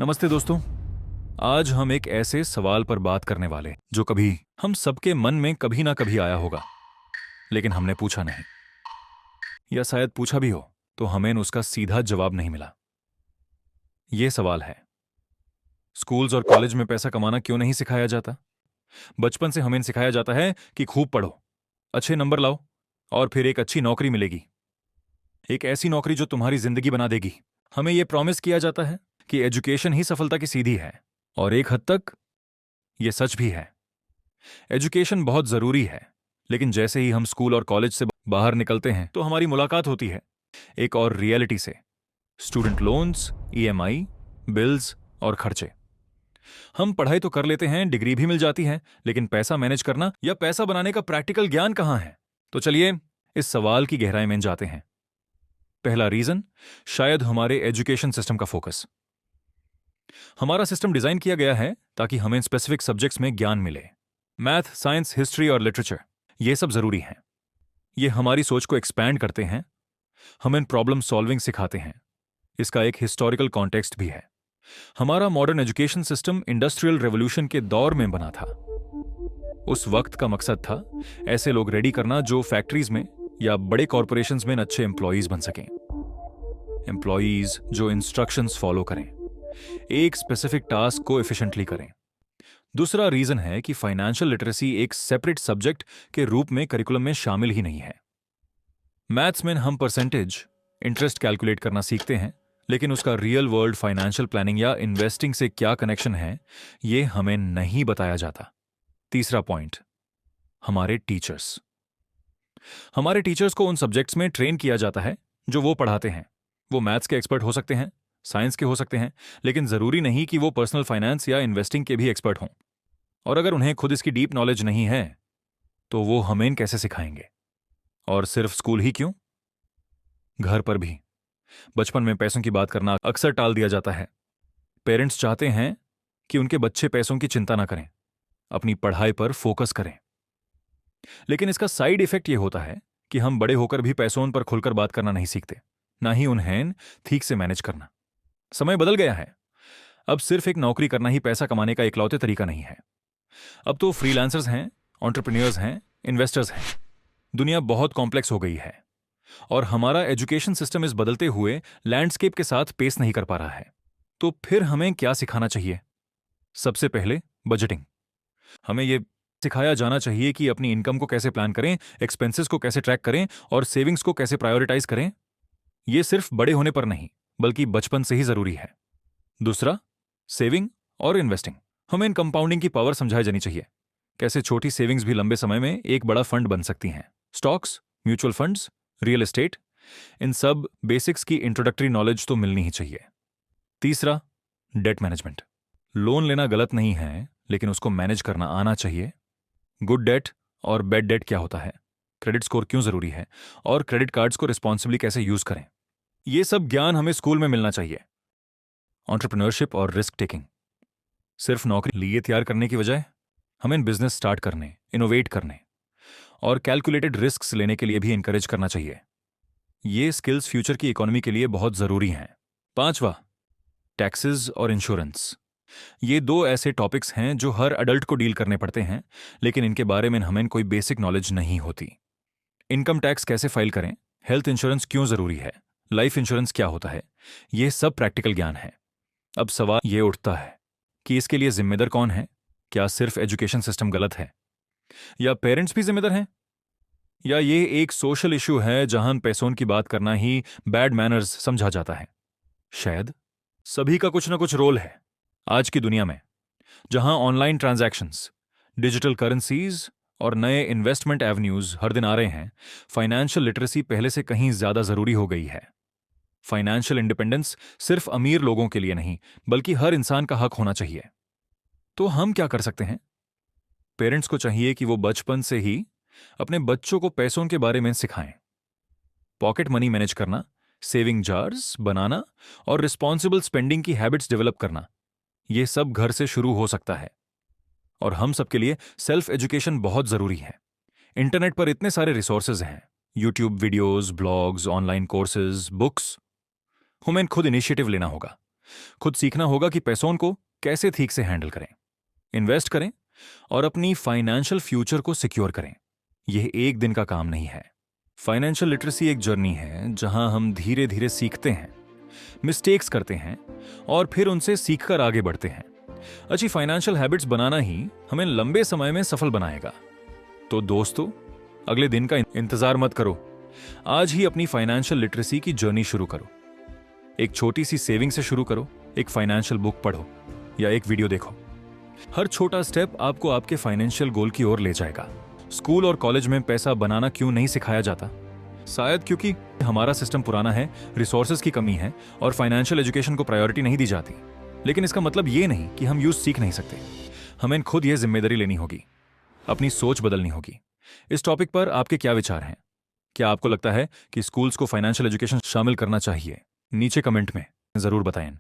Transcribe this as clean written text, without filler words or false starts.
नमस्ते दोस्तों। आज हम एक ऐसे सवाल पर बात करने वाले जो कभी हम सबके मन में कभी ना कभी आया होगा, लेकिन हमने पूछा नहीं, या शायद पूछा भी हो तो हमें उसका सीधा जवाब नहीं मिला। ये सवाल है, स्कूल्स और कॉलेज में पैसा कमाना क्यों नहीं सिखाया जाता? बचपन से हमें सिखाया जाता है कि खूब पढ़ो, अच्छे नंबर लाओ और फिर एक अच्छी नौकरी मिलेगी, एक ऐसी नौकरी जो तुम्हारी जिंदगी बना देगी। हमें यह प्रॉमिस किया जाता है कि एजुकेशन ही सफलता की सीढ़ी है, और एक हद तक यह सच भी है। एजुकेशन बहुत जरूरी है, लेकिन जैसे ही हम स्कूल और कॉलेज से बाहर निकलते हैं तो हमारी मुलाकात होती है एक और रियलिटी से। स्टूडेंट लोन्स, ईएमआई, बिल्स और खर्चे। हम पढ़ाई तो कर लेते हैं, डिग्री भी मिल जाती है, लेकिन पैसा मैनेज करना या पैसा बनाने का प्रैक्टिकल ज्ञान कहां है? तो चलिए इस सवाल की गहराई में जाते हैं। पहला रीजन, शायद हमारे एजुकेशन सिस्टम का फोकस। हमारा सिस्टम डिजाइन किया गया है ताकि हमें स्पेसिफिक सब्जेक्ट्स में ज्ञान मिले। मैथ, साइंस, हिस्ट्री और लिटरेचर, ये सब जरूरी हैं। ये हमारी सोच को एक्सपैंड करते हैं, हमें प्रॉब्लम सॉल्विंग सिखाते हैं। इसका एक हिस्टोरिकल कॉन्टेक्स्ट भी है। हमारा modern education system industrial revolution के दौर में बना था। उस वक्त का मकसद था ऐसे लोग रेडी करना जो फैक्ट्रीज में या बड़े कॉरपोरेशंस में अच्छे एम्प्लॉयज बन सकें। एम्प्लॉयज जो इंस्ट्रक्शंस फॉलो करें, एक स्पेसिफिक टास्क को एफिशिएंटली करें। दूसरा रीजन है कि फाइनेंशियल लिटरेसी एक सेपरेट सब्जेक्ट के रूप में करिकुलम में शामिल ही नहीं है। मैथ्स में हम परसेंटेज, इंटरेस्ट कैलकुलेट करना सीखते हैं, लेकिन उसका रियल वर्ल्ड फाइनेंशियल प्लानिंग या इन्वेस्टिंग से क्या कनेक्शन है, यह हमें नहीं बताया जाता। तीसरा पॉइंट, हमारे टीचर्स। हमारे टीचर्स को उन सब्जेक्ट्स में ट्रेन किया जाता है जो वो पढ़ाते हैं। वो मैथ्स के एक्सपर्ट हो सकते हैं, साइंस के हो सकते हैं, लेकिन जरूरी नहीं कि वो पर्सनल फाइनेंस या इन्वेस्टिंग के भी एक्सपर्ट हों। और अगर उन्हें खुद इसकी डीप नॉलेज नहीं है तो वो हमें कैसे सिखाएंगे? और सिर्फ स्कूल ही क्यों, घर पर भी बचपन में पैसों की बात करना अक्सर टाल दिया जाता है। पेरेंट्स चाहते हैं कि उनके बच्चे पैसों की चिंता ना करें, अपनी पढ़ाई पर फोकस करें। लेकिन इसका साइड इफेक्ट यह होता है कि हम बड़े होकर भी पैसों पर खुलकर बात करना नहीं सीखते, ना ही उन्हें ठीक से मैनेज करना। समय बदल गया है। अब सिर्फ एक नौकरी करना ही पैसा कमाने का इकलौते तरीका नहीं है। अब तो फ्रीलांसर्स हैं, एंटरप्रेन्योर्स हैं, इन्वेस्टर्स हैं। दुनिया बहुत कॉम्प्लेक्स हो गई है, और हमारा एजुकेशन सिस्टम इस बदलते हुए लैंडस्केप के साथ पेस नहीं कर पा रहा है। तो फिर हमें क्या सिखाना चाहिए? सबसे पहले बजटिंग। हमें यह सिखाया जाना चाहिए कि अपनी इनकम को कैसे प्लान करें, एक्सपेंसेस को कैसे ट्रैक करें और सेविंग्स को कैसे प्रायोरिटाइज करें। यह सिर्फ बड़े होने पर नहीं, बल्कि बचपन से ही जरूरी है। दूसरा, सेविंग और इन्वेस्टिंग। हमें इन कंपाउंडिंग की पावर समझाई जानी चाहिए। कैसे छोटी सेविंग्स भी लंबे समय में एक बड़ा फंड बन सकती हैं। Stocks, mutual funds, real estate, इन सब बेसिक्स की इंट्रोडक्टरी नॉलेज तो मिलनी ही चाहिए। तीसरा, डेट मैनेजमेंट। लोन लेना गलत नहीं है, लेकिन उसको मैनेज करना आना चाहिए। गुड डेट और बैड डेट क्या होता है, क्रेडिट स्कोर क्यों जरूरी है, और क्रेडिट कार्ड्स को रिस्पॉन्सिबली कैसे यूज करें, यह सब ज्ञान हमें स्कूल में मिलना चाहिए। एंटरप्रेन्योरशिप और रिस्क टेकिंग। सिर्फ नौकरी लिए तैयार करने की बजाय हमें बिजनेस स्टार्ट करने, इनोवेट करने और कैलकुलेटेड रिस्क्स लेने के लिए भी इंकरेज करना चाहिए। ये स्किल्स फ्यूचर की इकोनॉमी के लिए बहुत जरूरी हैं। पांचवा, टैक्सेस और इंश्योरेंस। ये दो ऐसे टॉपिक्स हैं जो हर अडल्ट को डील करने पड़ते हैं, लेकिन इनके बारे में हमें कोई बेसिक नॉलेज नहीं होती। इनकम टैक्स कैसे फाइल करें, हेल्थ इंश्योरेंस क्यों जरूरी है, लाइफ इंश्योरेंस क्या होता है, यह सब प्रैक्टिकल ज्ञान है। अब सवाल ये उठता है कि इसके लिए जिम्मेदार कौन है? क्या सिर्फ एजुकेशन सिस्टम गलत है, या पेरेंट्स भी जिम्मेदार हैं, या ये एक सोशल इशू है जहां पैसों की बात करना ही बैड मैनर्स समझा जाता है? शायद सभी का कुछ ना कुछ रोल है। आज की दुनिया में जहां ऑनलाइन ट्रांजैक्शंस, डिजिटल करेंसीज और नए इन्वेस्टमेंट एवेन्यूज हर दिन आ रहे हैं, फाइनेंशियल लिटरेसी पहले से कहीं ज्यादा जरूरी हो गई है। फाइनेंशियल इंडिपेंडेंस सिर्फ अमीर लोगों के लिए नहीं, बल्कि हर इंसान का हक होना चाहिए। तो हम क्या कर सकते हैं? पेरेंट्स को चाहिए कि वो बचपन से ही अपने बच्चों को पैसों के बारे में सिखाएं। पॉकेट मनी मैनेज करना, सेविंग जार्स बनाना और रिस्पॉन्सिबल स्पेंडिंग की हैबिट्स डेवलप करना, यह सब घर से शुरू हो सकता है। और हम सबके लिए सेल्फ एजुकेशन बहुत जरूरी है। इंटरनेट पर इतने सारे रिसोर्सेज हैं, YouTube videos, blogs, online courses, books. हमें खुद इनिशिएटिव लेना होगा। खुद सीखना होगा कि पैसों को कैसे ठीक से हैंडल करें, इन्वेस्ट करें और अपनी फाइनेंशियल फ्यूचर को सिक्योर करें। यह एक दिन का काम नहीं है। फाइनेंशियल लिटरेसी एक जर्नी है जहां हम धीरे धीरे सीखते हैं, मिस्टेक्स करते हैं और फिर उनसे सीखकर आगे बढ़ते हैं। अच्छी फाइनेंशियल हैबिट्स बनाना ही हमें लंबे समय में सफल बनाएगा। तो दोस्तों, अगले दिन का इंतजार मत करो, आज ही अपनी फाइनेंशियल लिटरेसी की जर्नी शुरू करो। एक छोटी सी सेविंग से शुरू करो, एक फाइनेंशियल बुक पढ़ो या एक वीडियो देखो। हर छोटा स्टेप आपको आपके फाइनेंशियल गोल की ओर ले जाएगा। स्कूल और कॉलेज में पैसा बनाना क्यों नहीं सिखाया जाता? शायद क्योंकि हमारा सिस्टम पुराना है, रिसोर्सेज की कमी है और फाइनेंशियल एजुकेशन को प्रायोरिटी नहीं दी जाती। लेकिन इसका मतलब ये नहीं कि हम यूज सीख नहीं सकते। हमें खुद यह जिम्मेदारी लेनी होगी, अपनी सोच बदलनी होगी। इस टॉपिक पर आपके क्या विचार हैं? क्या आपको लगता है कि स्कूल्स को फाइनेंशियल एजुकेशन शामिल करना चाहिए? नीचे कमेंट में जरूर बताएं।